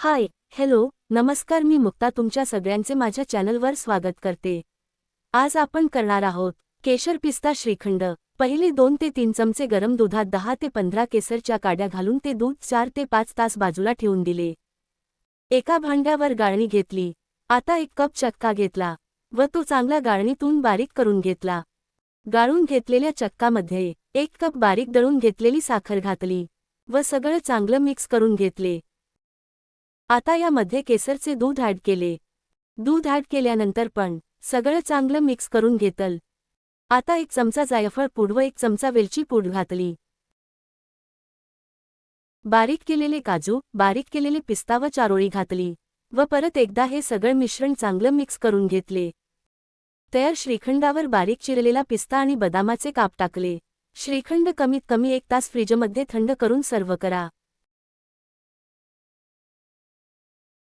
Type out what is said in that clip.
हाय, hello, नमस्कार. मी मुक्ता तुमच्या सगळ्यांचे माझ्या चॅनलवर स्वागत करते. आज आपण करणार आहोत केशर पिस्ता श्रीखंड. पहिले 2 ते 3 चमचे गरम दुधात 10 ते 15 केसरच्या काड्या घालून ते दूध 4 ते 5 तास बाजूला ठेवून दिले. एका भांड्यावर गाळणी घेतली. आता 1 कप चक्का घेतला व तो चांगला गाळणीतून बारीक करून घेतला. गाळून घेतलेल्या चक्कामध्ये 1 कप बारीक दळून घेतलेली साखर घातली व सगळं चांगलं मिक्स करून घेतले. आता यामध्ये केसरचे दूध ॲड केले. दूध ॲड केल्यानंतर पण सगळं चांगलं मिक्स करून घेतलं. आता 1 चमचा जायफळ पूड व 1 चमचा वेलची पूड घातली. बारीक केलेले काजू, बारीक केलेले पिस्ता व चारोळी घातली व परत एकदा हे सगळं मिश्रण चांगलं मिक्स करून घेतले. तयार श्रीखंडावर बारीक चिरलेला पिस्ता आणि बदामाचे काप टाकले. श्रीखंड कमीत कमी 1 तास फ्रीजमध्ये थंड करून सर्व्ह करा.